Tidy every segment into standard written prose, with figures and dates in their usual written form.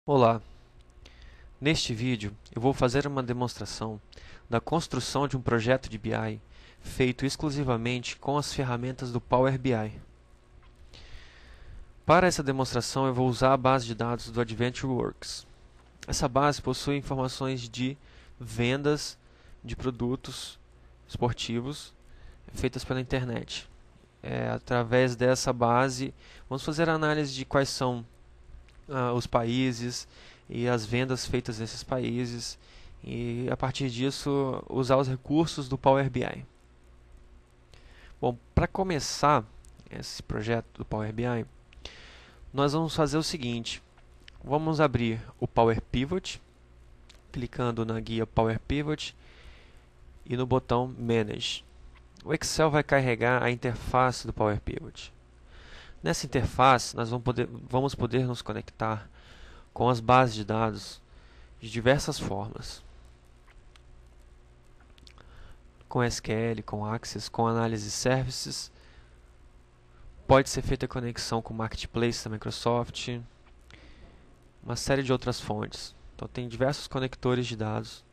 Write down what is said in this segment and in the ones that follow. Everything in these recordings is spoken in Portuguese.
Olá, neste vídeo eu vou fazer uma demonstração da construção de um projeto de BI feito exclusivamente com as ferramentas do Power BI. Para essa demonstração eu vou usar a base de dados do AdventureWorks. Essa base possui informações de vendas de produtos esportivos feitas pela internet. Através dessa base vamos fazer a análise de quais são os países e as vendas feitas nesses países e a partir disso usar os recursos do Power BI. Bom, para começar esse projeto do Power BI, nós vamos fazer o seguinte: vamos abrir o Power Pivot, clicando na guia Power Pivot e no botão Manage. O Excel vai carregar a interface do Power Pivot. Nessa interface, nós vamos poder nos conectar com as bases de dados de diversas formas. Com SQL, com Access, com Analysis Services. Pode ser feita a conexão com o Marketplace da Microsoft. Uma série de outras fontes. Então tem diversos conectores de dados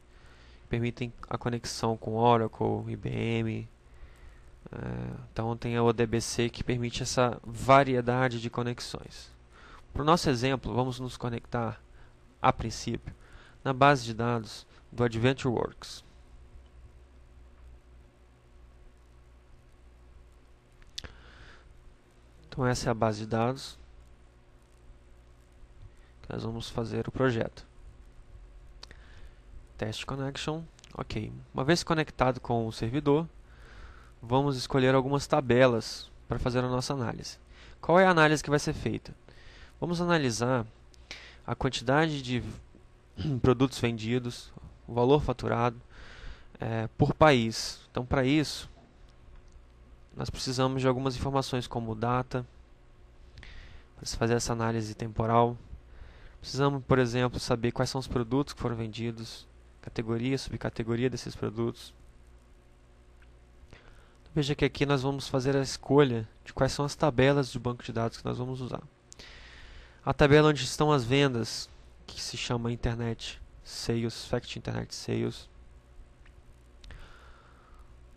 que permitem a conexão com Oracle, IBM. Então tem a ODBC que permite essa variedade de conexões. Para o nosso exemplo, vamos nos conectar, a princípio, na base de dados do AdventureWorks. Então essa é a base de dados que nós vamos fazer o projeto. Test Connection, ok. Uma vez conectado com o servidor, vamos escolher algumas tabelas para fazer a nossa análise. Qual é a análise que vai ser feita? Vamos analisar a quantidade de produtos vendidos, o valor faturado por país. Então, para isso, nós precisamos de algumas informações como data, para fazer essa análise temporal. Precisamos, por exemplo, saber quais são os produtos que foram vendidos, categoria, subcategoria desses produtos. Veja que aqui nós vamos fazer a escolha de quais são as tabelas do banco de dados que nós vamos usar. A tabela onde estão as vendas, que se chama Internet Sales, Fact Internet Sales.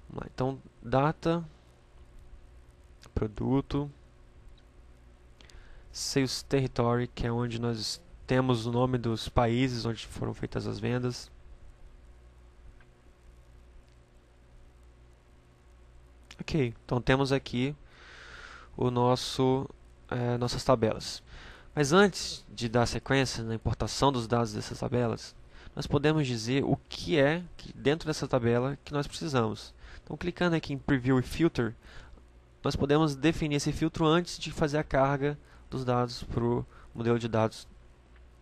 Vamos lá, então, data, produto, Sales Territory, que é onde nós temos o nome dos países onde foram feitas as vendas. Ok, então temos aqui o nossas tabelas. Mas antes de dar sequência na importação dos dados dessas tabelas, nós podemos dizer o que é dentro dessa tabela que nós precisamos. Então, clicando aqui em Preview e Filter, nós podemos definir esse filtro antes de fazer a carga dos dados para o modelo de dados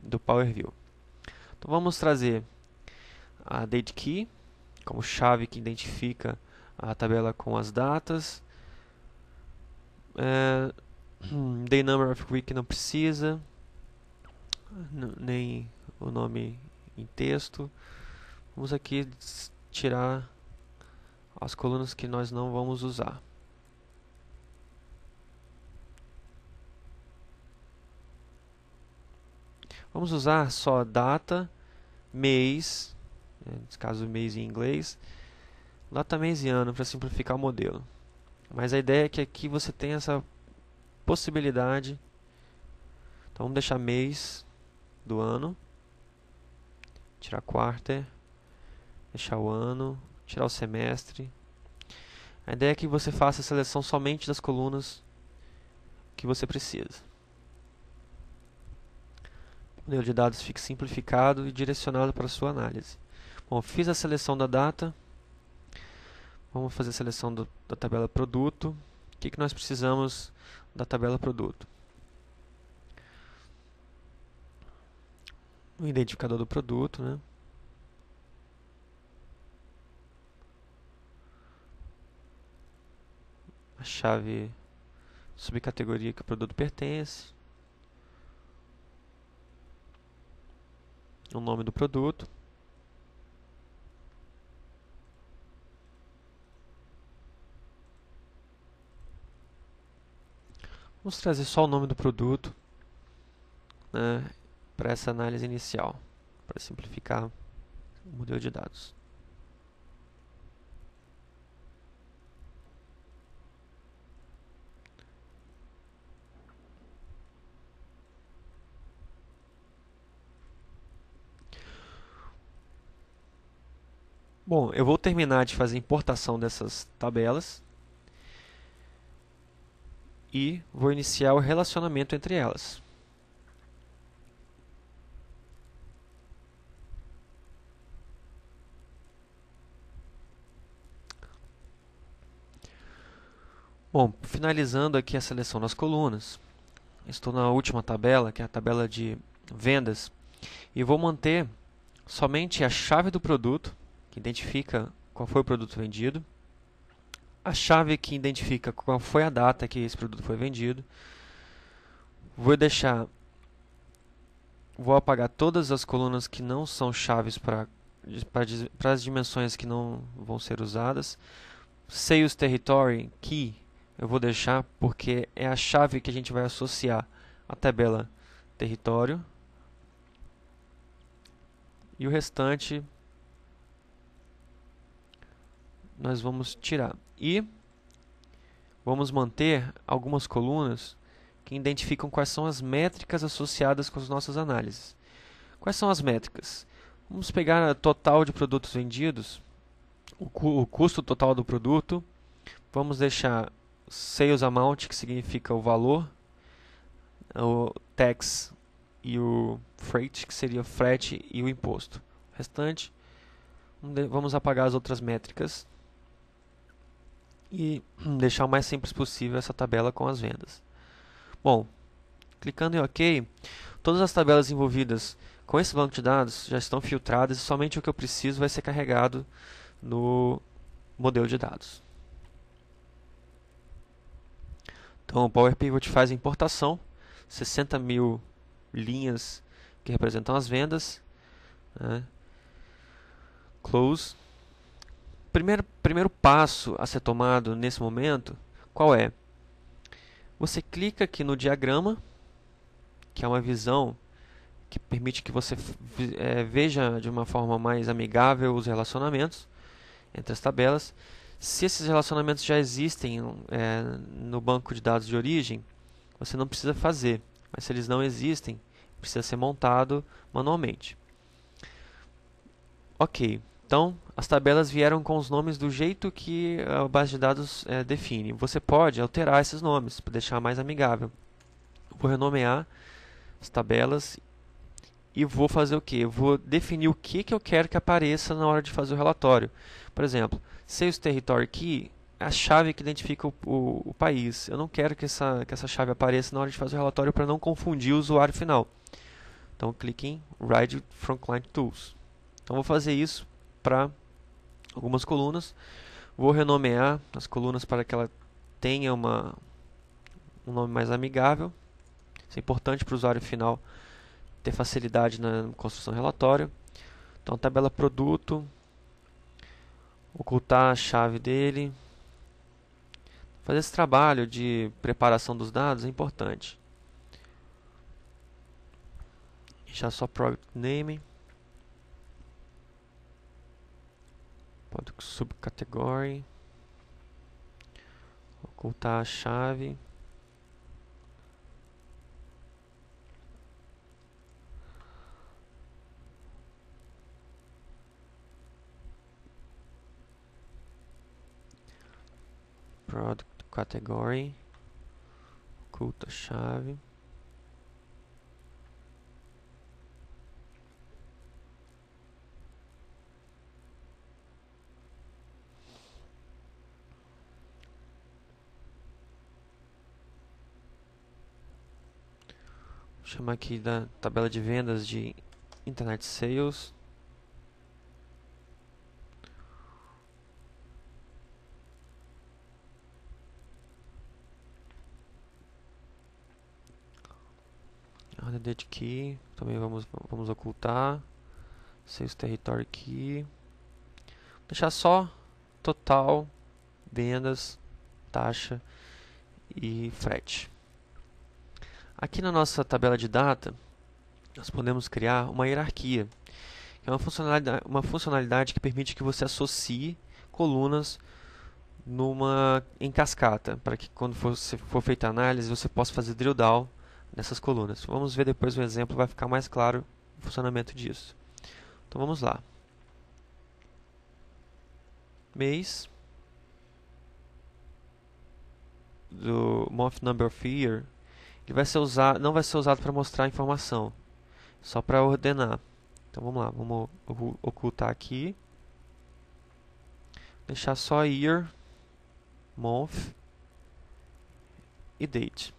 do Power View. Então, vamos trazer a Date Key como chave que identifica a tabela com as datas. Day Number of Week não precisa, nem o nome em texto. Vamos aqui tirar as colunas que nós não vamos usar. Vamos usar só data, mês, nesse caso mês em inglês, data, mês e ano para simplificar o modelo. Mas a ideia é que aqui você tem essa possibilidade. Então vamos deixar mês do ano, tirar quarter, deixar o ano, tirar o semestre. A ideia é que você faça a seleção somente das colunas que você precisa. O modelo de dados fique simplificado e direcionado para a sua análise. Bom, fiz a seleção da data. Vamos fazer a seleção da tabela produto. O que nós precisamos da tabela produto? O identificador do produto, né? A chave subcategoria que o produto pertence, o nome do produto, vamos trazer só o nome do produto, né, para essa análise inicial, para simplificar o modelo de dados. Bom, eu vou terminar de fazer a importação dessas tabelas e vou iniciar o relacionamento entre elas. Bom, finalizando aqui a seleção das colunas, estou na última tabela, que é a tabela de vendas, e vou manter somente a chave do produto, que identifica qual foi o produto vendido, a chave que identifica qual foi a data que esse produto foi vendido. Vou apagar todas as colunas que não são chaves para as dimensões que não vão ser usadas. Sales Territory Key eu vou deixar porque é a chave que a gente vai associar à tabela território. E o restante nós vamos tirar. E vamos manter algumas colunas que identificam quais são as métricas associadas com as nossas análises. Quais são as métricas? Vamos pegar o total de produtos vendidos, o custo total do produto. Vamos deixar Sales Amount, que significa o valor, o Tax e o Freight, que seria o frete e o imposto. O restante, vamos apagar as outras métricas e deixar o mais simples possível essa tabela com as vendas. Bom, clicando em OK, todas as tabelas envolvidas com esse banco de dados já estão filtradas e somente o que eu preciso vai ser carregado no modelo de dados. Então o Power Pivot faz a importação, 60.000 linhas que representam as vendas, né? Close. Primeiro passo a ser tomado nesse momento, qual é? Você clica aqui no diagrama, que é uma visão que permite que você veja de uma forma mais amigável os relacionamentos entre as tabelas. Se esses relacionamentos já existem no banco de dados de origem, você não precisa fazer. Mas se eles não existem, precisa ser montado manualmente. Ok, então as tabelas vieram com os nomes do jeito que a base de dados define. Você pode alterar esses nomes para deixar mais amigável. Vou renomear as tabelas e vou fazer o que? Vou definir o que eu quero que apareça na hora de fazer o relatório. Por exemplo, Sales Territory Key é a chave que identifica o país. Eu não quero que essa chave apareça na hora de fazer o relatório para não confundir o usuário final. Então, clique em Write from Client Tools. Então, vou fazer isso para algumas colunas. Vou renomear as colunas para que ela tenha um nome mais amigável. Isso é importante para o usuário final ter facilidade na construção do relatório. Então, tabela produto, ocultar a chave dele. Fazer esse trabalho de preparação dos dados é importante. Já só Product Name. Product Subcategory. Ocultar a chave. Product Category, oculta a chave. Vou chamar aqui da tabela de vendas de Internet Sales. Date Key, também vamos ocultar. Sales Territory Key. Vou deixar só total, vendas, taxa e frete. Aqui na nossa tabela de data, nós podemos criar uma hierarquia, que é uma funcionalidade que permite que você associe colunas em cascata, para que quando for feita a análise você possa fazer drill down nessas colunas. Vamos ver depois um exemplo, vai ficar mais claro o funcionamento disso. Então vamos lá. Mês do month number of year, ele não vai ser usado para mostrar a informação, só para ordenar. Então vamos lá, vamos ocultar aqui, deixar só year, month e date.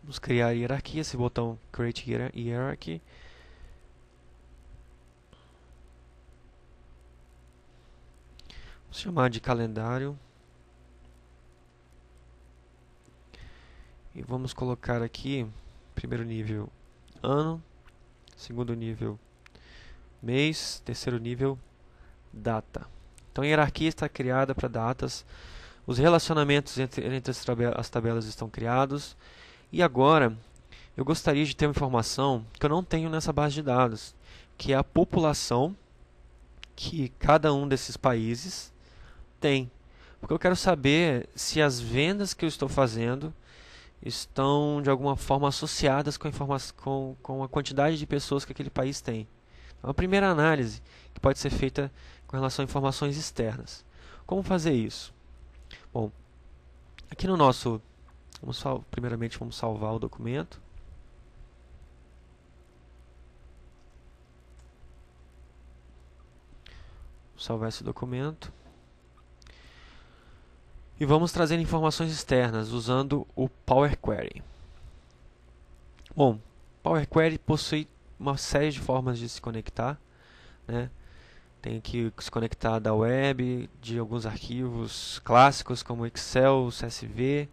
Vamos criar a hierarquia, esse botão Create Hierarchy. Vamos chamar de calendário. E vamos colocar aqui, primeiro nível, ano, segundo nível, mês, terceiro nível, data. Então a hierarquia está criada para datas, os relacionamentos entre as tabelas estão criados, e agora eu gostaria de ter uma informação que eu não tenho nessa base de dados, que é a população que cada um desses países tem. Porque eu quero saber se as vendas que eu estou fazendo estão de alguma forma associadas com a quantidade de pessoas que aquele país tem. Então, a primeira análise que pode ser feita com relação a informações externas. Como fazer isso? Bom, aqui no nosso... primeiramente vamos salvar o documento. Vou salvar esse documento. E vamos trazer informações externas usando o Power Query. Bom, Power Query possui uma série de formas de se conectar, né? Tem que se conectar da web, de alguns arquivos clássicos como Excel, CSV,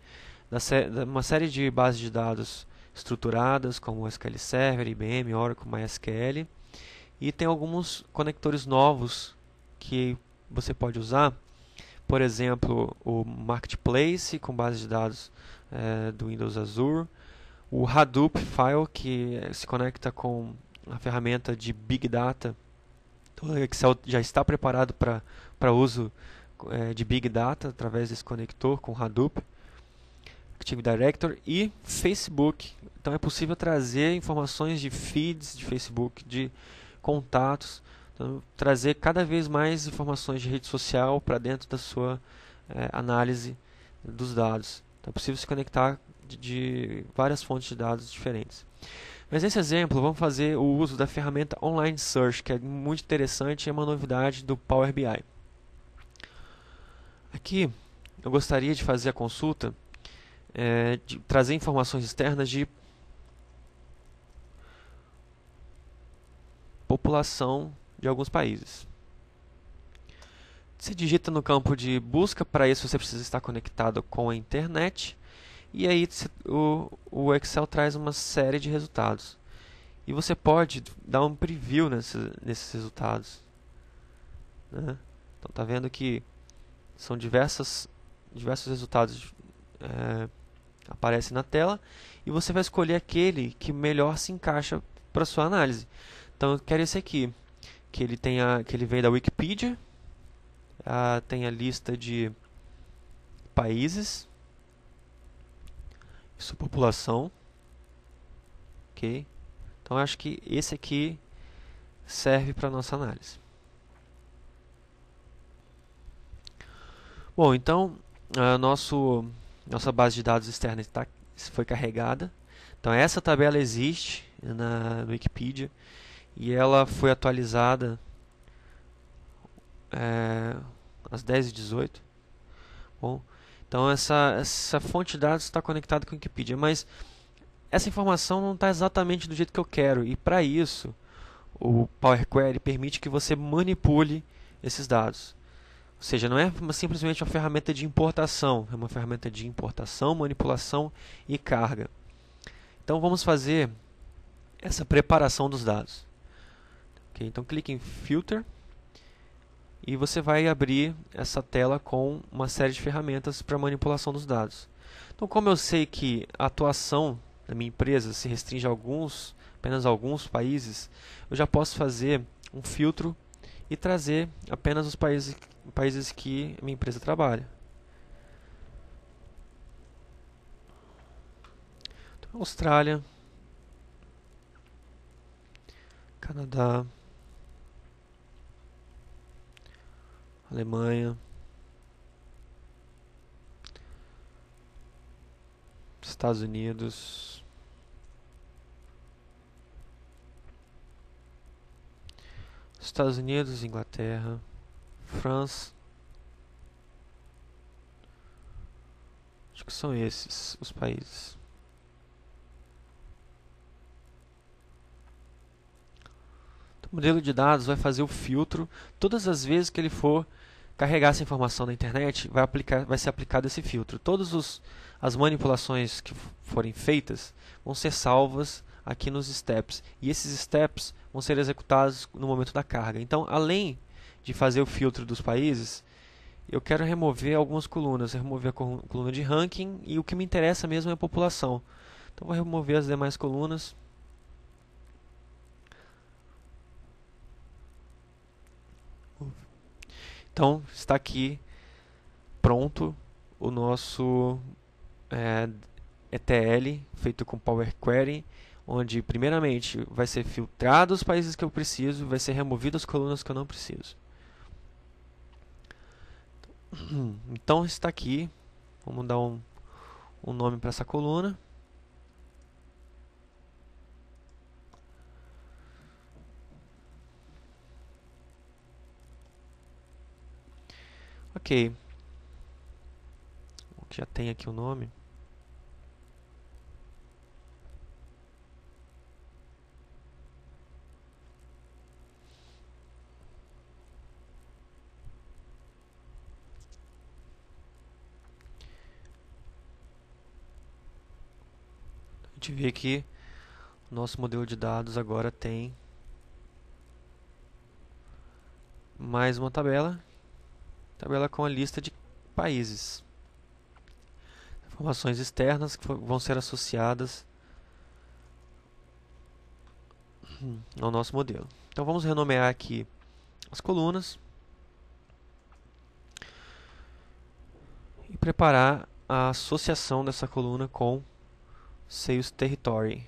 uma série de bases de dados estruturadas como SQL Server, IBM, Oracle, MySQL, e tem alguns conectores novos que você pode usar. Por exemplo, o Marketplace com base de dados do Windows Azure, o Hadoop File que se conecta com a ferramenta de Big Data. Então, o Excel já está preparado para uso de Big Data através desse conector com Hadoop, Active Directory e Facebook. Então é possível trazer informações de feeds de Facebook, de contatos. Então, trazer cada vez mais informações de rede social para dentro da sua análise dos dados. Então, é possível se conectar de várias fontes de dados diferentes. Mas nesse exemplo, vamos fazer o uso da ferramenta Online Search, que é muito interessante e é uma novidade do Power BI. Aqui, eu gostaria de fazer a consulta, de trazer informações externas de população de alguns países. Você digita no campo de busca, para isso você precisa estar conectado com a internet, e aí o Excel traz uma série de resultados. E você pode dar um preview nesses resultados, né? Então está vendo que são diversos resultados aparecem na tela, e você vai escolher aquele que melhor se encaixa para sua análise. Então eu quero esse aqui, que ele veio da Wikipedia, tem a lista de países, sua população, ok? Então eu acho que esse aqui serve para nossa análise. Bom, então nossa base de dados externa foi carregada. Então essa tabela existe no Wikipedia e ela foi atualizada às 10h18. Bom, então essa fonte de dados está conectada com a Wikipedia, mas essa informação não está exatamente do jeito que eu quero, e para isso o Power Query permite que você manipule esses dados. Ou seja, não é simplesmente uma ferramenta de importação, é uma ferramenta de importação, manipulação e carga. Então vamos fazer essa preparação dos dados. Okay, então clique em Filter e você vai abrir essa tela com uma série de ferramentas para manipulação dos dados. Então, como eu sei que a atuação da minha empresa se restringe a apenas a alguns países, eu já posso fazer um filtro e trazer apenas os países que a minha empresa trabalha. Então, Austrália, Canadá, Alemanha, Estados Unidos, Inglaterra, França. Acho que são esses os países. Então, o modelo de dados vai fazer o filtro todas as vezes que ele for carregar essa informação na internet, vai ser aplicado esse filtro. Todas as manipulações que forem feitas vão ser salvas aqui nos steps. E esses steps vão ser executados no momento da carga. Então, além de fazer o filtro dos países, eu quero remover algumas colunas. Eu remover a coluna de ranking e o que me interessa mesmo é a população. Então, vou remover as demais colunas. Então, está aqui pronto o nosso ETL feito com Power Query, onde primeiramente vai ser filtrado os países que eu preciso, vai ser removido as colunas que eu não preciso. Então está aqui, vamos dar um nome para essa coluna. Ok, já tem aqui o nome. A gente vê que o nosso modelo de dados agora tem mais uma tabela com a lista de países. Informações externas que vão ser associadas ao nosso modelo. Então vamos renomear aqui as colunas e preparar a associação dessa coluna com Sales Territory.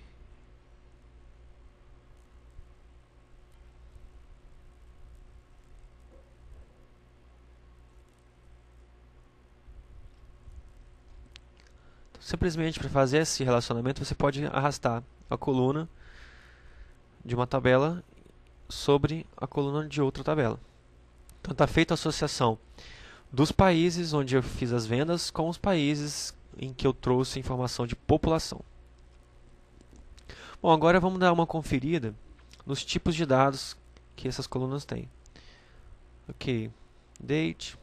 Então, simplesmente para fazer esse relacionamento, você pode arrastar a coluna de uma tabela sobre a coluna de outra tabela. Então está feita a associação dos países onde eu fiz as vendas com os países em que eu trouxe informação de população. Bom, agora vamos dar uma conferida nos tipos de dados que essas colunas têm. Ok, date.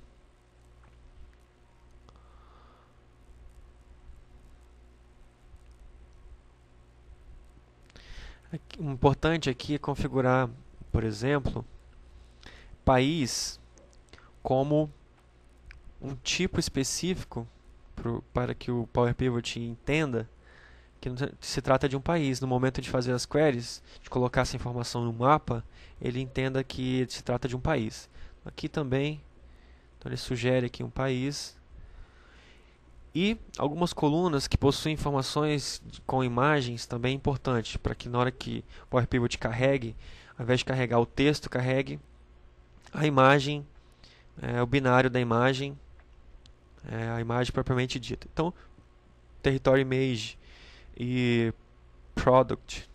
O importante aqui é configurar, por exemplo, país como um tipo específico para que o Power Pivot entenda que se trata de um país. No momento de fazer as queries, de colocar essa informação no mapa, ele entenda que se trata de um país. Aqui também, então ele sugere aqui um país. E algumas colunas que possuem informações com imagens também é importante, para que na hora que o Power Pivot carregue, ao invés de carregar o texto, carregue a imagem, o binário da imagem, a imagem propriamente dita. Então, Territory Image e Product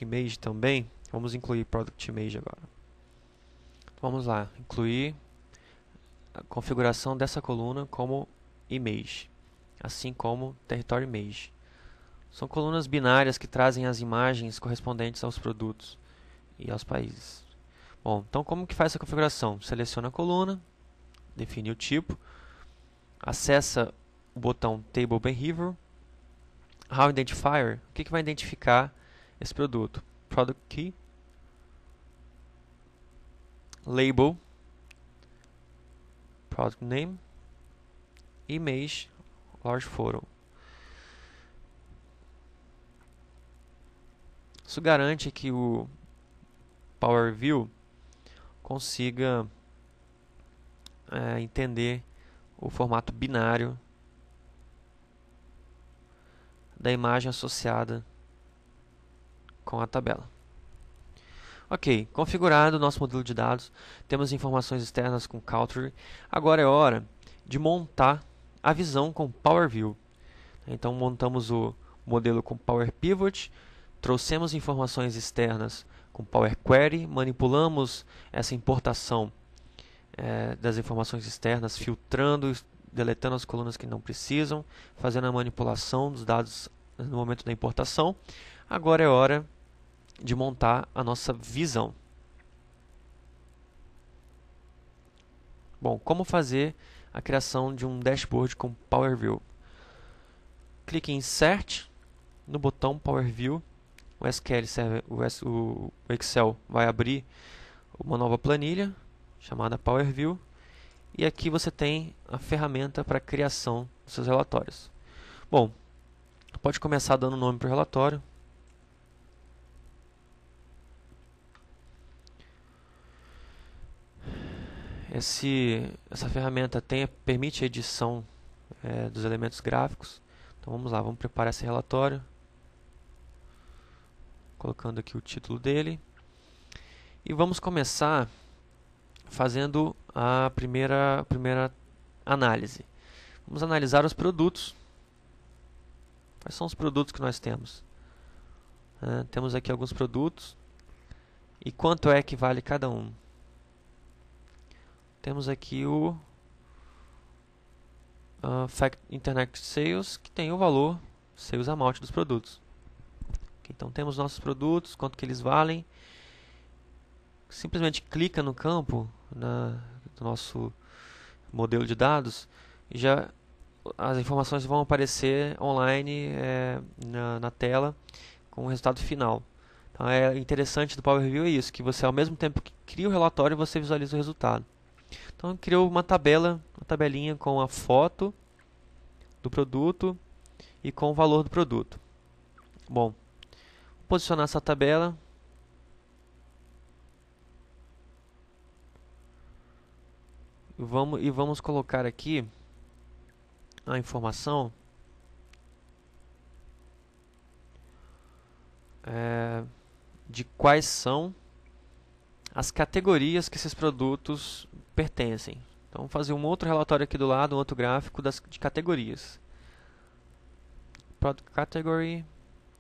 Image também. Vamos incluir Product Image agora. Vamos lá, incluir a configuração dessa coluna como Image, assim como Territory Image. São colunas binárias que trazem as imagens correspondentes aos produtos e aos países. Bom, então como que faz essa configuração? Seleciona a coluna, define o tipo, acessa o botão Table Behavior. How Identifier, o que vai identificar esse produto? Product Key. label, product name, image, large photo. Isso garante que o Power View consiga entender o formato binário da imagem associada com a tabela. Ok, configurado o nosso modelo de dados, temos informações externas com Country. Agora é hora de montar a visão com Power View. Então montamos o modelo com Power Pivot, trouxemos informações externas com Power Query, manipulamos essa importação das informações externas, filtrando, deletando as colunas que não precisam, fazendo a manipulação dos dados no momento da importação. Agora é hora de montar a nossa visão. Bom, como fazer a criação de um dashboard com Power View? Clique em Insert, no botão Power View, o Excel vai abrir uma nova planilha chamada Power View, e aqui você tem a ferramenta para a criação dos seus relatórios. Bom, pode começar dando nome para o relatório. Essa ferramenta permite a edição dos elementos gráficos. Então vamos lá, vamos preparar esse relatório, colocando aqui o título dele, e vamos começar fazendo a primeira análise. Vamos analisar os produtos. Quais são os produtos que nós temos? Temos aqui alguns produtos e quanto é que vale cada um. Temos aqui o Internet Sales, que tem o valor Sales Amount dos produtos. Então temos nossos produtos, quanto que eles valem. Simplesmente clica no campo do nosso modelo de dados e já as informações vão aparecer online na tela com o resultado final. Então é interessante do Power View é isso, que você ao mesmo tempo que cria o relatório, você visualiza o resultado. Então criou uma tabelinha com a foto do produto e com o valor do produto. Bom, vou posicionar essa tabela. E vamos colocar aqui a informação de quais são as categorias que esses produtos pertencem. Então vamos fazer um outro relatório aqui do lado, um outro gráfico de categorias. Product Category,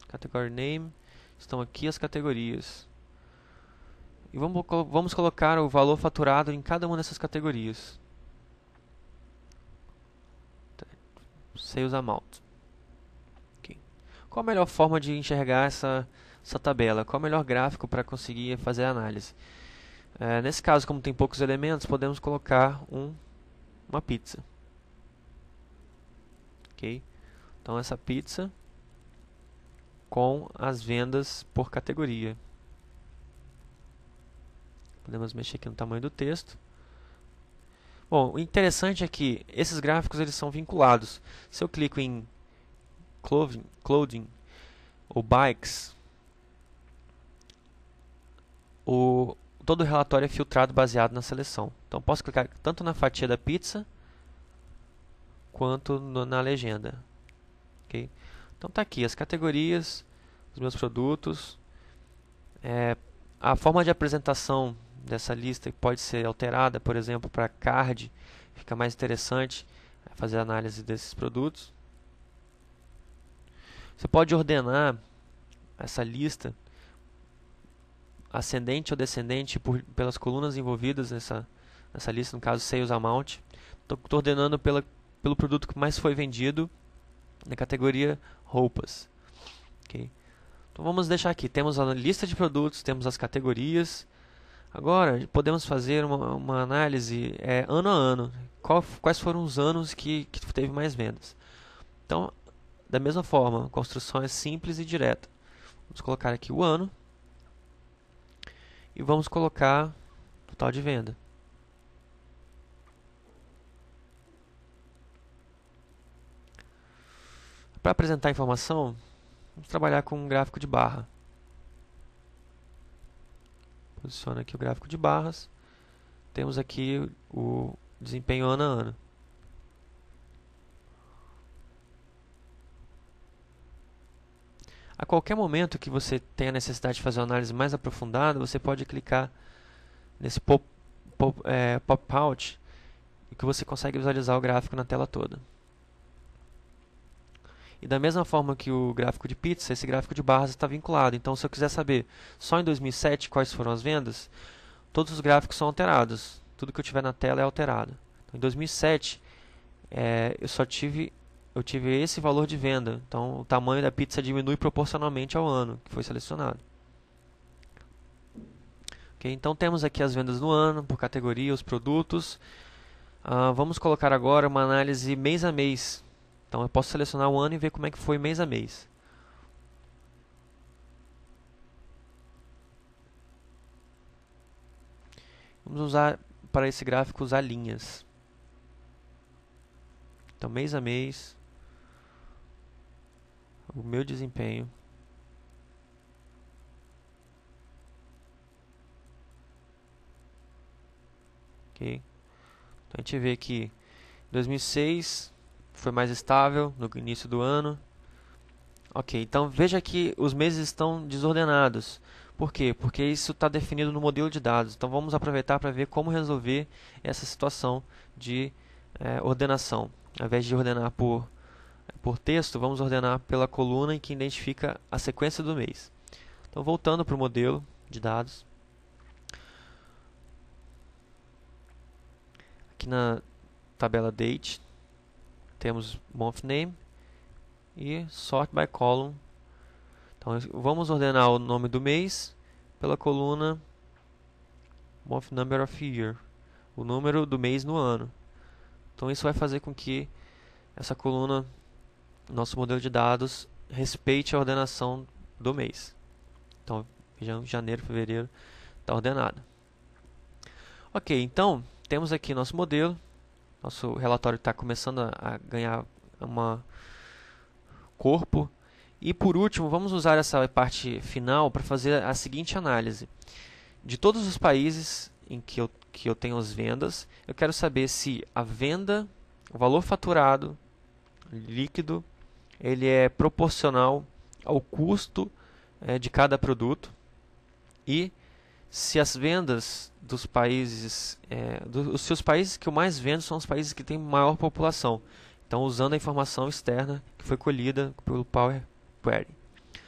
Category Name, estão aqui as categorias. E vamos colocar o valor faturado em cada uma dessas categorias. Sales Amount. Okay. Qual a melhor forma de enxergar essa tabela? Qual o melhor gráfico para conseguir fazer a análise? Nesse caso, como tem poucos elementos, podemos colocar uma pizza. Okay. Então essa pizza com as vendas por categoria. Podemos mexer aqui no tamanho do texto. Bom, o interessante é que esses gráficos eles são vinculados. Se eu clico em Clothing ou Bikes, todo o relatório é filtrado baseado na seleção. Então posso clicar tanto na fatia da pizza quanto na legenda. Okay? Então está aqui as categorias, os meus produtos. A forma de apresentação dessa lista pode ser alterada, por exemplo, para card, fica mais interessante fazer a análise desses produtos. Você pode ordenar essa lista ascendente ou descendente pelas colunas envolvidas nessa lista, no caso Sales Amount. Estou ordenando pelo produto que mais foi vendido na categoria roupas. Okay? Então vamos deixar aqui, temos a lista de produtos, temos as categorias. Agora podemos fazer uma análise ano a ano, quais foram os anos que teve mais vendas. Então, da mesma forma, a construção é simples e direta. Vamos colocar aqui o ano e vamos colocar total de venda. Para apresentar a informação, vamos trabalhar com um gráfico de barra. Posiciona aqui o gráfico de barras. Temos aqui o desempenho ano a ano. A qualquer momento que você tenha necessidade de fazer uma análise mais aprofundada, você pode clicar nesse pop-out e que você consegue visualizar o gráfico na tela toda. E da mesma forma que o gráfico de pizza, esse gráfico de barras está vinculado. Então, se eu quiser saber só em 2007 quais foram as vendas, todos os gráficos são alterados. Tudo que eu tiver na tela é alterado. Então, em 2007, eu tive esse valor de venda. Então, o tamanho da pizza diminui proporcionalmente ao ano que foi selecionado. Okay, então, temos aqui as vendas no ano, por categoria, os produtos. Vamos colocar agora uma análise mês a mês. Então, eu posso selecionar o ano e ver como é que foi mês a mês. Vamos usar, para esse gráfico, usar linhas. Então, mês a mês, o meu desempenho. Okay. Então, a gente vê que 2006 foi mais estável no início do ano. Ok, então veja que os meses estão desordenados. Por quê? Porque isso está definido no modelo de dados. Então vamos aproveitar para ver como resolver essa situação de ordenação. Ao invés de ordenar por texto, vamos ordenar pela coluna em que identifica a sequência do mês. Então voltando para o modelo de dados. Aqui na tabela Date, temos Month Name e Sort by Column. Então vamos ordenar o nome do mês pela coluna Month Number of Year, o número do mês no ano. Então isso vai fazer com que essa coluna, nosso modelo de dados, respeite a ordenação do mês. Então vejamos, janeiro, fevereiro está ordenado. Ok, então temos aqui nosso modelo. Nosso relatório está começando a ganhar corpo. E por último, vamos usar essa parte final para fazer a seguinte análise. De todos os países em que eu tenho as vendas, eu quero saber se a venda, o valor faturado líquido, ele é proporcional ao custo de cada produto, e se as vendas dos países, os seus países que eu mais vendo são os países que têm maior população. Então, usando a informação externa que foi colhida pelo Power Query.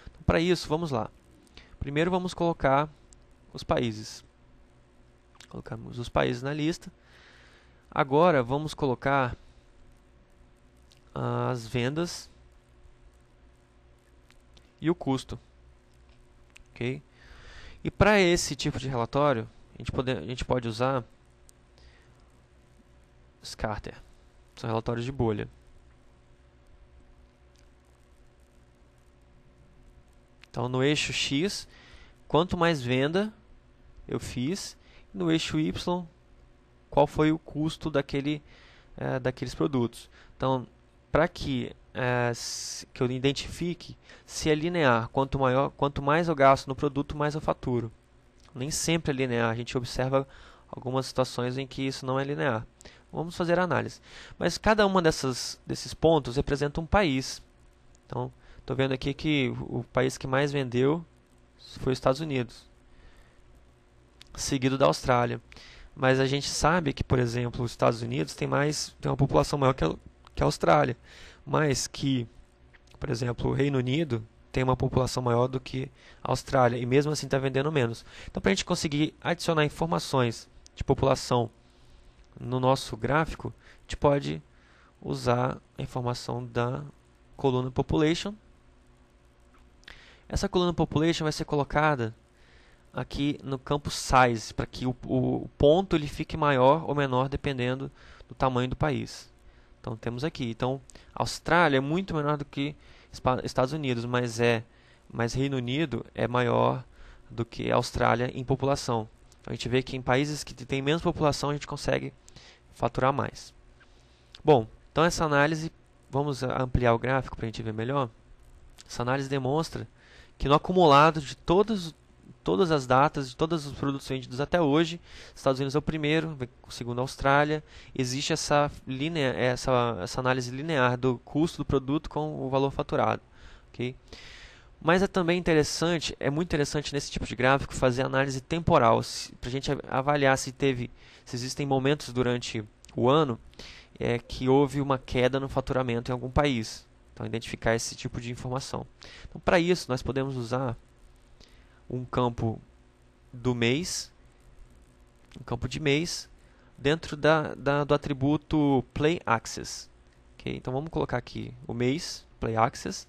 Então, para isso, vamos lá. Primeiro, vamos colocar os países. Colocamos os países na lista. Agora, vamos colocar as vendas e o custo. Ok? E para esse tipo de relatório, a gente pode usar scatter. São relatórios de bolha. Então, no eixo X, quanto mais venda eu fiz, no eixo Y, qual foi o custo daqueles produtos. Então, para que eu identifique se é linear, quanto mais eu gasto no produto, mais eu faturo. Nem sempre é linear, a gente observa algumas situações em que isso não é linear. Vamos fazer a análise. Mas cada uma desses pontos representa um país. Então, estou vendo aqui que o país que mais vendeu foi os Estados Unidos, seguido da Austrália. Mas a gente sabe que, por exemplo, os Estados Unidos tem uma população maior que a Austrália. Mas que, por exemplo, o Reino Unido tem uma população maior do que a Austrália, e mesmo assim está vendendo menos. Então, para a gente conseguir adicionar informações de população no nosso gráfico, a gente pode usar a informação da coluna Population. Essa coluna Population vai ser colocada aqui no campo Size, para que o ponto ele fique maior ou menor dependendo do tamanho do país. Então temos aqui. Então, Austrália é muito menor do que Estados Unidos, mas Reino Unido é maior do que a Austrália em população. Então a gente vê que em países que têm menos população a gente consegue faturar mais. Bom, então essa análise, vamos ampliar o gráfico para a gente ver melhor. Essa análise demonstra que no acumulado de todas as datas de todos os produtos vendidos até hoje, Estados Unidos é o primeiro, o segundo a Austrália, existe essa análise linear do custo do produto com o valor faturado. Okay? Mas é muito interessante nesse tipo de gráfico fazer análise temporal, para a gente avaliar se existem momentos durante o ano que houve uma queda no faturamento em algum país. Então, identificar esse tipo de informação. Então, para isso, nós podemos usar um campo do mês, um campo de mês, dentro do atributo Play Access. Okay? Então, vamos colocar aqui o mês, Play Access.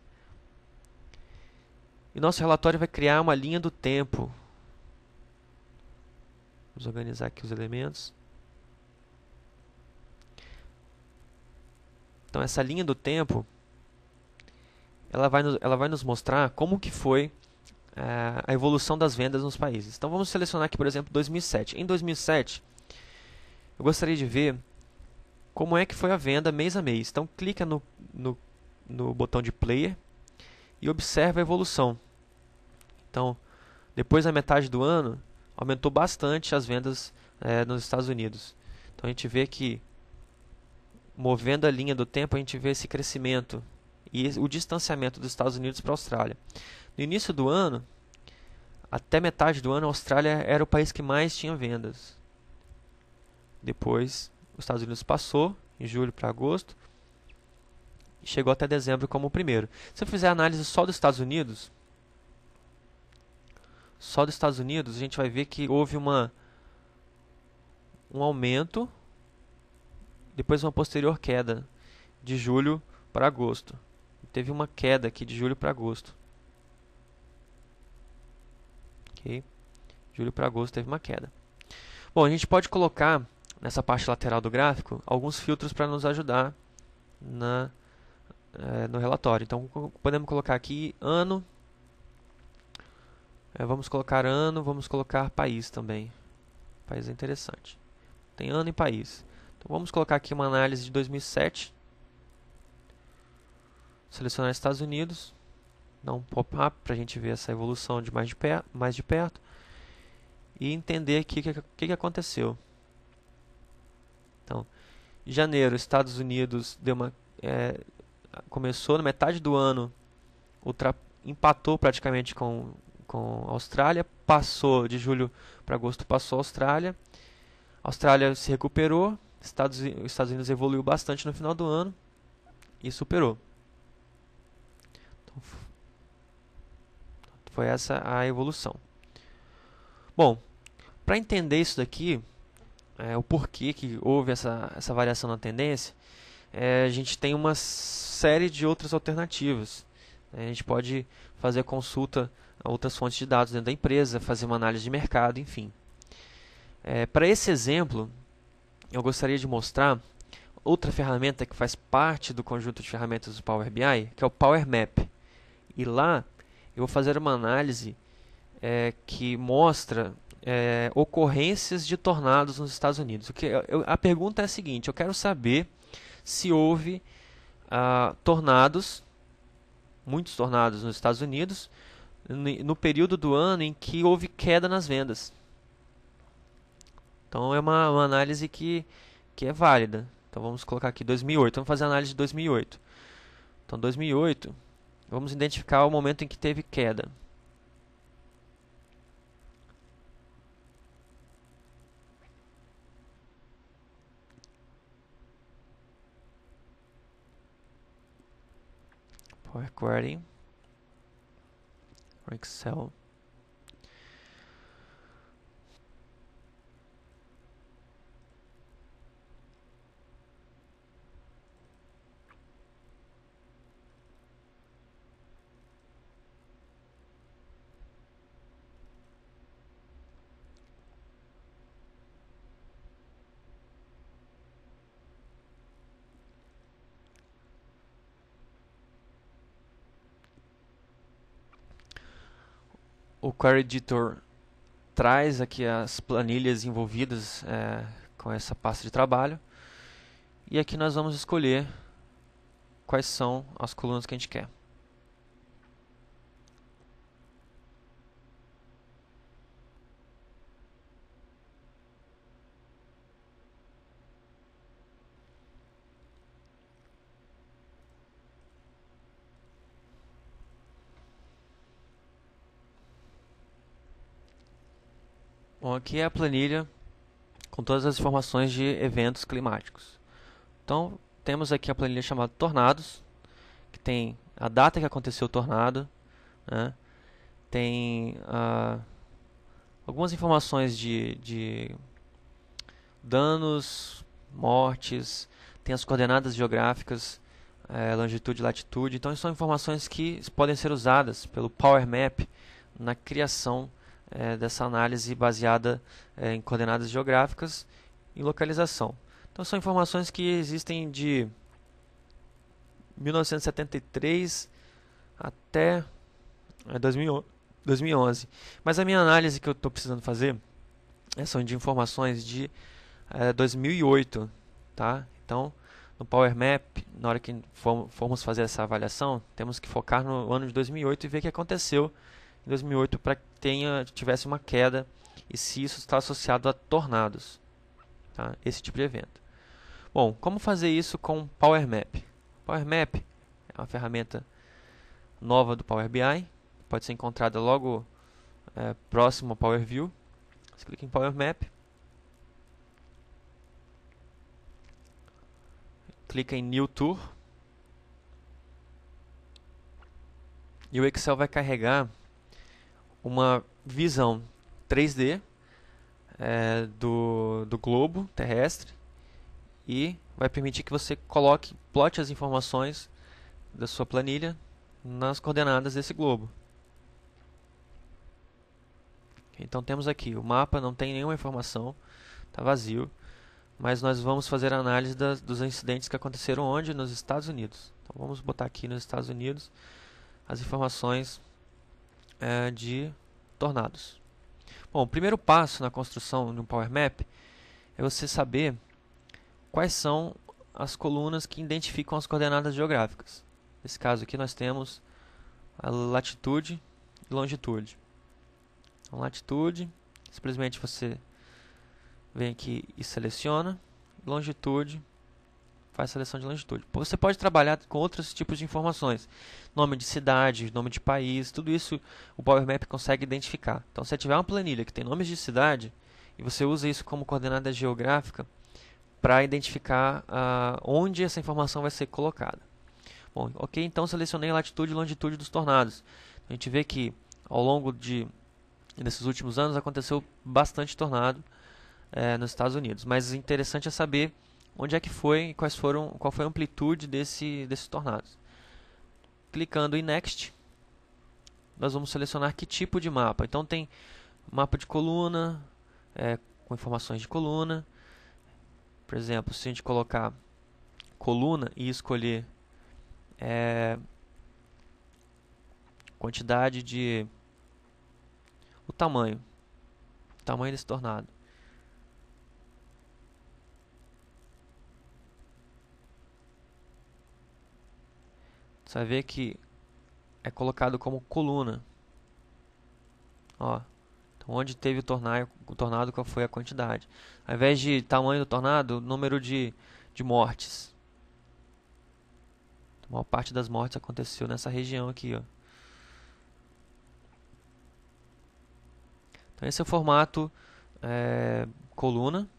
E nosso relatório vai criar uma linha do tempo. Vamos organizar aqui os elementos. Então, essa linha do tempo, ela vai nos mostrar como que foi a evolução das vendas nos países. Então, vamos selecionar aqui, por exemplo, 2007. Em 2007, eu gostaria de ver como é que foi a venda mês a mês. Então, clica no botão de Player e observa a evolução. Então, depois da metade do ano, aumentou bastante as vendas nos Estados Unidos. Então, a gente vê que, movendo a linha do tempo, a gente vê esse crescimento e o distanciamento dos Estados Unidos para a Austrália. No início do ano, até metade do ano, a Austrália era o país que mais tinha vendas. Depois, os Estados Unidos passou, em julho para agosto, e chegou até dezembro como o primeiro. Se eu fizer a análise só dos Estados Unidos, a gente vai ver que houve um aumento, depois uma posterior queda, de julho para agosto. Teve uma queda aqui de julho para agosto. Okay. Julho para agosto teve uma queda. Bom, a gente pode colocar nessa parte lateral do gráfico alguns filtros para nos ajudar no relatório. Então, podemos colocar aqui ano. Vamos colocar ano, vamos colocar país também. País é interessante. Tem ano e país. Então, vamos colocar aqui uma análise de 2007. Selecionar Estados Unidos. Dar um pop-up para a gente ver essa evolução de mais de perto. E entender aqui o que aconteceu. Então, em janeiro, Estados Unidos começou na metade do ano, empatou praticamente com a Austrália, passou de julho para agosto, passou a Austrália. A Austrália se recuperou, os Estados Unidos evoluiu bastante no final do ano e superou. Então, foi essa a evolução. Bom, para entender isso daqui, o porquê que houve essa variação na tendência, a gente tem uma série de outras alternativas. A gente pode fazer consulta a outras fontes de dados dentro da empresa, fazer uma análise de mercado, enfim. Para esse exemplo, eu gostaria de mostrar outra ferramenta que faz parte do conjunto de ferramentas do Power BI, que é o Power Map. E lá eu vou fazer uma análise que mostra ocorrências de tornados nos Estados Unidos. A pergunta é a seguinte: eu quero saber se houve muitos tornados nos Estados Unidos, no período do ano em que houve queda nas vendas. Então é uma análise que é válida. Então vamos colocar aqui 2008. Vamos fazer a análise de 2008. Então 2008, vamos identificar o momento em que teve queda. Power Query, or Excel. O Query Editor traz aqui as planilhas envolvidas com essa pasta de trabalho. E aqui nós vamos escolher quais são as colunas que a gente quer. Bom, aqui é a planilha com todas as informações de eventos climáticos. Então, temos aqui a planilha chamada Tornados, que tem a data que aconteceu o tornado, né? Tem algumas informações de danos, mortes, tem as coordenadas geográficas, longitude e latitude. Então, são informações que podem ser usadas pelo Power Map na criação dessa análise baseada em coordenadas geográficas e localização. Então são informações que existem de 1973 até 2011. Mas a minha análise que eu estou precisando fazer são de informações de 2008, tá? Então no Power Map, na hora que formos fazer essa avaliação, temos que focar no ano de 2008 e ver o que aconteceu em 2008 para que tivesse uma queda e se isso está associado a tornados, tá? Esse tipo de evento. Bom, como fazer isso com Power Map? Power Map é uma ferramenta nova do Power BI, pode ser encontrada logo próximo ao Power View. Você clica em Power Map, clica em New Tour e o Excel vai carregar uma visão 3D do globo terrestre e vai permitir que você plote as informações da sua planilha nas coordenadas desse globo. Então temos aqui o mapa, não tem nenhuma informação, está vazio, mas nós vamos fazer a análise dos incidentes que aconteceram onde? Nos Estados Unidos. Então vamos botar aqui nos Estados Unidos as informações de tornados. Bom, o primeiro passo na construção de um Power Map é você saber quais são as colunas que identificam as coordenadas geográficas. Nesse caso aqui nós temos a latitude e longitude. Então, latitude, simplesmente você vem aqui e seleciona. Longitude, faz seleção de longitude. Você pode trabalhar com outros tipos de informações. Nome de cidade, nome de país, tudo isso o Power Map consegue identificar. Então, se você tiver uma planilha que tem nomes de cidade, e você usa isso como coordenada geográfica para identificar onde essa informação vai ser colocada. Bom, ok, então selecionei a latitude e longitude dos tornados. A gente vê que ao longo desses últimos anos aconteceu bastante tornado nos Estados Unidos. Mas o interessante é saber onde é que foi e qual foi a amplitude desses tornados. Clicando em Next, nós vamos selecionar que tipo de mapa. Então tem mapa de coluna, com informações de coluna. Por exemplo, se a gente colocar coluna e escolher quantidade de... o tamanho desse tornado. Você vai ver que é colocado como coluna. Ó, então onde teve o tornado, qual foi a quantidade. Ao invés de tamanho do tornado, número de mortes. A maior parte das mortes aconteceu nessa região aqui, ó. Então esse é o formato coluna.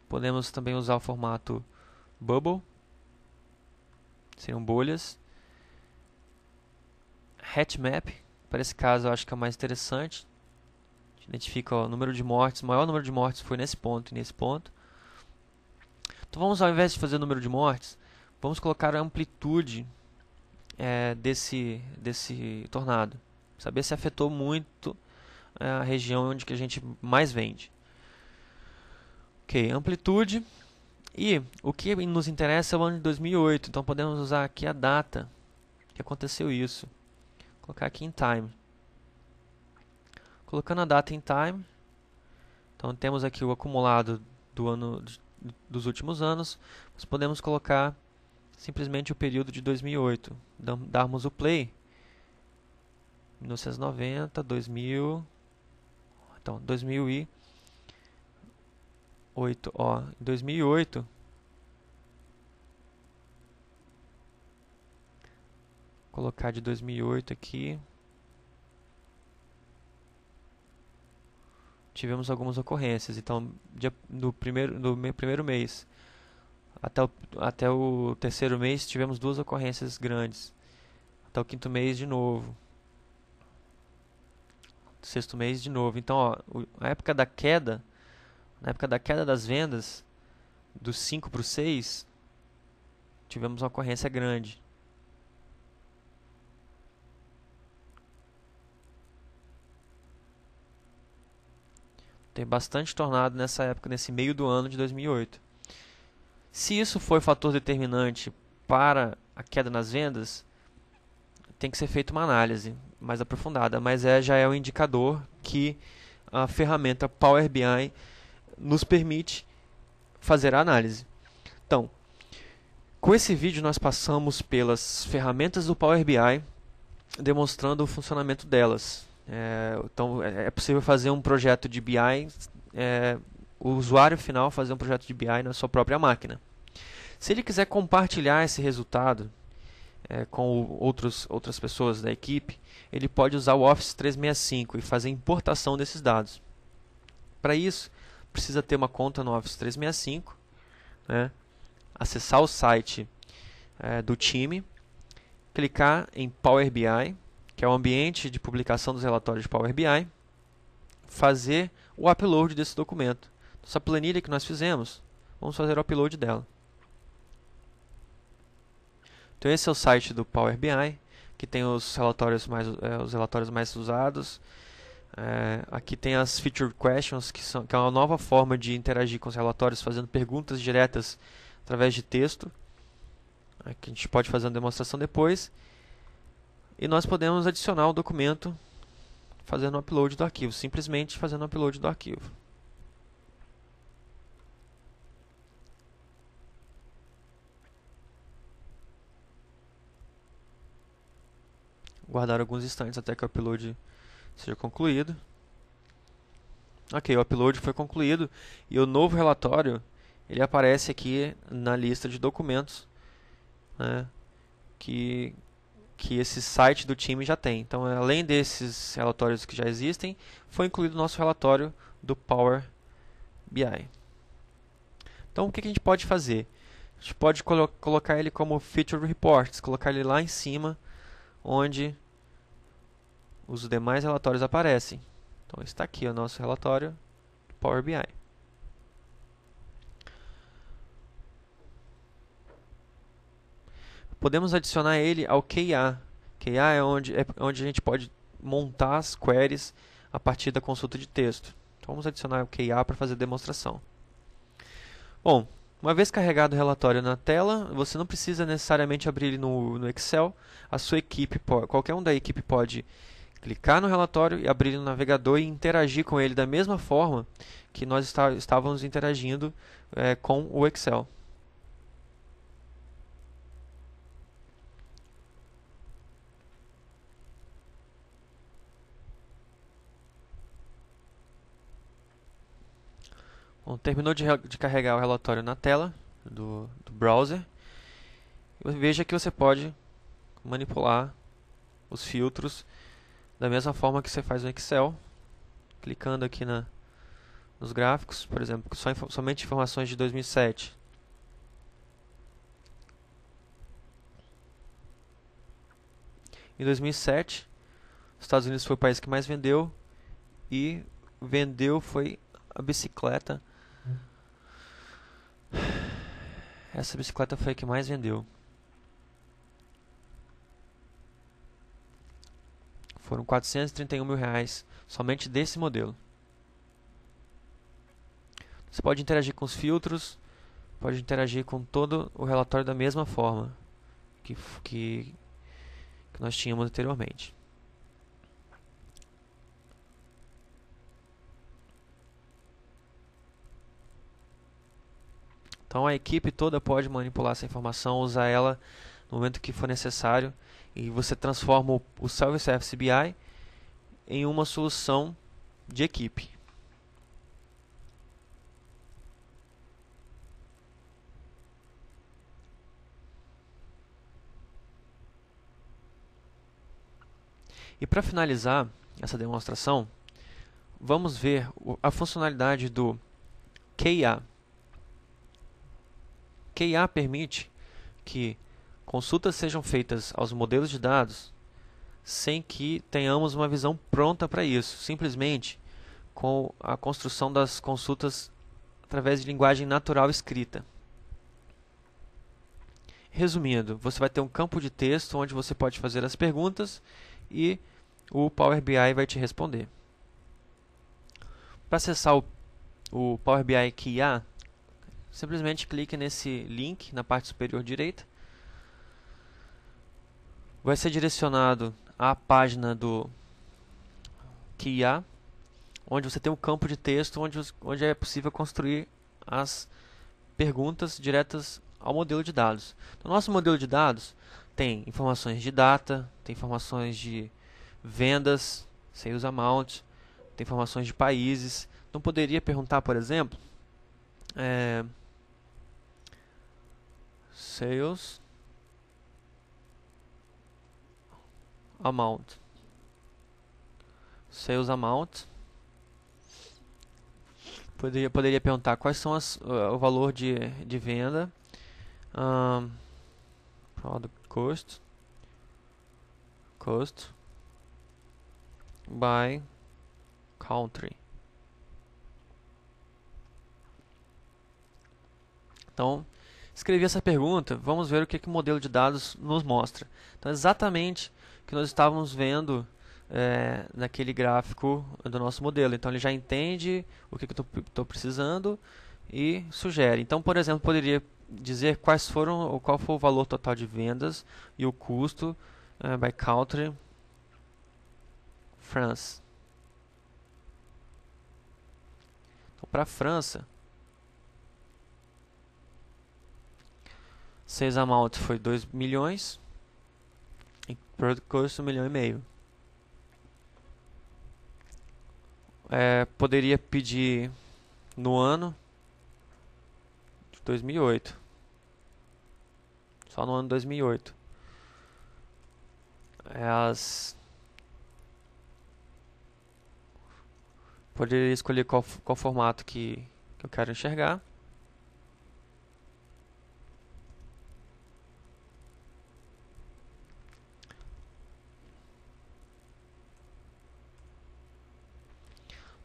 Podemos também usar o formato bubble. Seriam bolhas. Hatch Map, para esse caso eu acho que é o mais interessante. A gente identifica o número de mortes, o maior número de mortes foi nesse ponto e nesse ponto. Então vamos, ao invés de fazer o número de mortes, vamos colocar a amplitude desse tornado. Saber se afetou muito a região onde que a gente mais vende. Ok, amplitude. E o que nos interessa é o ano de 2008, então podemos usar aqui a data que aconteceu isso. Vou colocar aqui em time. Colocando a data em time, então temos aqui o acumulado dos últimos anos. Nós podemos colocar simplesmente o período de 2008. Darmos o play, 1990, 2000, então 2008, ó, em 2008 colocar de 2008 aqui. Tivemos algumas ocorrências, então no primeiro mês até o terceiro mês tivemos 2 ocorrências grandes, até o quinto mês de novo, sexto mês de novo. Então, ó, na época da queda das vendas, do 5 para o 6, tivemos uma ocorrência grande. Tem bastante tornado nessa época, nesse meio do ano de 2008. Se isso foi fator determinante para a queda nas vendas, tem que ser feita uma análise mais aprofundada, mas já é um indicador que a ferramenta Power BI nos permite fazer a análise. Então, com esse vídeo nós passamos pelas ferramentas do Power BI, demonstrando o funcionamento delas. Então, é possível fazer um projeto de BI, o usuário final fazer um projeto de BI na sua própria máquina. Se ele quiser compartilhar esse resultado com outras pessoas da equipe, ele pode usar o Office 365 e fazer importação desses dados. Para isso, precisa ter uma conta no Office 365, né? Acessar o site do time, clicar em Power BI, que é o ambiente de publicação dos relatórios de Power BI, fazer o upload desse documento. Essa planilha que nós fizemos, vamos fazer o upload dela. Então esse é o site do Power BI, que tem os relatórios mais usados. Aqui tem as Featured Questions, que é uma nova forma de interagir com os relatórios, fazendo perguntas diretas através de texto. Aqui a gente pode fazer uma demonstração depois. E nós podemos adicionar o documento fazendo o upload do arquivo, simplesmente fazendo o upload do arquivo. Guardar alguns instantes até que o upload seja concluído. Ok, o upload foi concluído e o novo relatório ele aparece aqui na lista de documentos, né, que esse site do time já tem. Então, além desses relatórios que já existem, foi incluído o nosso relatório do Power BI. Então, o que a gente pode fazer? A gente pode colocar ele como Featured Reports, colocar ele lá em cima, onde os demais relatórios aparecem. Então, está aqui o nosso relatório do Power BI. Podemos adicionar ele ao QA. QA é onde a gente pode montar as queries a partir da consulta de texto. Então, vamos adicionar o QA para fazer a demonstração. Bom, uma vez carregado o relatório na tela, você não precisa necessariamente abrir ele no Excel. A sua equipe, qualquer um da equipe pode clicar no relatório e abrir no navegador e interagir com ele da mesma forma que nós estávamos interagindo com o Excel. Bom, terminou de carregar o relatório na tela do browser. Veja que você pode manipular os filtros da mesma forma que você faz no Excel, clicando aqui nos gráficos, por exemplo, somente informações de 2007. Em 2007, os Estados Unidos foi o país que mais vendeu e foi a bicicleta. Essa bicicleta foi a que mais vendeu. Foram R$431 mil somente desse modelo. Você pode interagir com os filtros, pode interagir com todo o relatório da mesma forma que nós tínhamos anteriormente. Então a equipe toda pode manipular essa informação, usar ela no momento que for necessário, e você transforma o Self-Service BI em uma solução de equipe. E para finalizar essa demonstração, vamos ver a funcionalidade do QIA. QIA permite que consultas sejam feitas aos modelos de dados sem que tenhamos uma visão pronta para isso, simplesmente com a construção das consultas através de linguagem natural escrita. Resumindo, você vai ter um campo de texto onde você pode fazer as perguntas e o Power BI vai te responder. Para acessar o Power BI QIA, simplesmente clique nesse link na parte superior direita. Vai ser direcionado à página do QIA, onde você tem um campo de texto onde é possível construir as perguntas diretas ao modelo de dados. No nosso modelo de dados tem informações de data, tem informações de vendas, sales amount, tem informações de países. Não poderia perguntar, por exemplo, sales amount. Sales amount. Poderia perguntar quais são o valor de venda. Product cost by country. Então, escrevi essa pergunta, vamos ver o que o modelo de dados nos mostra. Então, exatamente o que nós estávamos vendo naquele gráfico do nosso modelo. Então, ele já entende o que eu estou precisando e sugere. Então, por exemplo, poderia dizer qual foi o valor total de vendas e o custo by country France. Então, para a França, sales amount foi 2 milhões e product cost 1,5 milhão. Poderia pedir no ano de 2008. Só no ano de 2008. Poderia escolher qual formato que eu quero enxergar.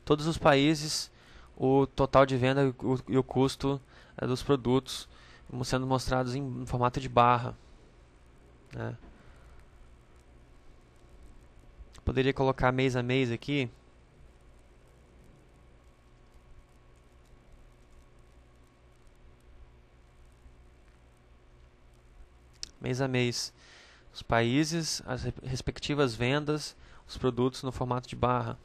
Todos os países, o total de venda e o custo dos produtos sendo mostrados em formato de barra. Poderia colocar mês a mês aqui. Mês a mês. Os países, as respectivas vendas, os produtos no formato de barra.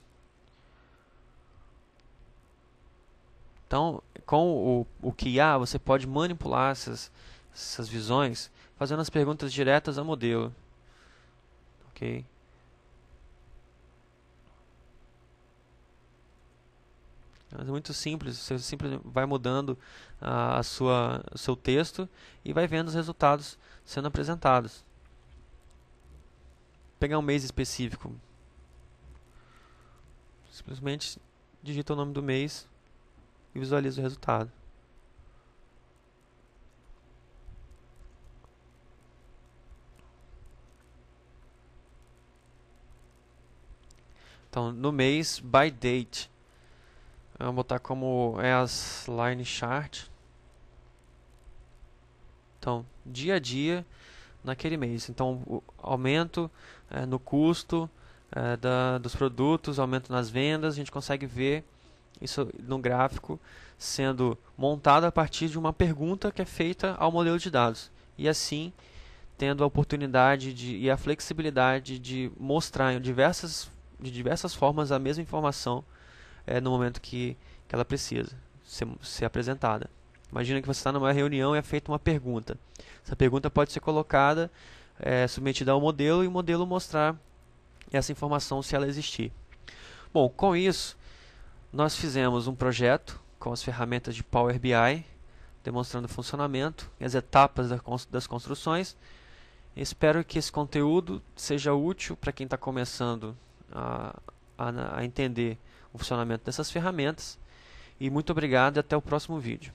Então, com o QIA, você pode manipular essas visões, fazendo as perguntas diretas ao modelo. Ok? É muito simples, você simplesmente vai mudando o seu texto e vai vendo os resultados sendo apresentados. Vou pegar um mês específico. Simplesmente digita o nome do mês e visualiza o resultado. Então, no mês, by date, vamos botar como as line chart. Então, dia a dia naquele mês. Então, o aumento no custo dos produtos, aumento nas vendas, a gente consegue ver isso no gráfico sendo montado a partir de uma pergunta que é feita ao modelo de dados. E assim, tendo a oportunidade e a flexibilidade de mostrar de diversas formas a mesma informação no momento que ela precisa ser apresentada. Imagina que você está numa reunião e é feita uma pergunta. Essa pergunta pode ser colocada, submetida ao modelo e o modelo mostrar essa informação se ela existir. Bom, com isso, nós fizemos um projeto com as ferramentas de Power BI, demonstrando o funcionamento e as etapas das construções. Espero que esse conteúdo seja útil para quem está começando a entender o funcionamento dessas ferramentas. E muito obrigado e até o próximo vídeo.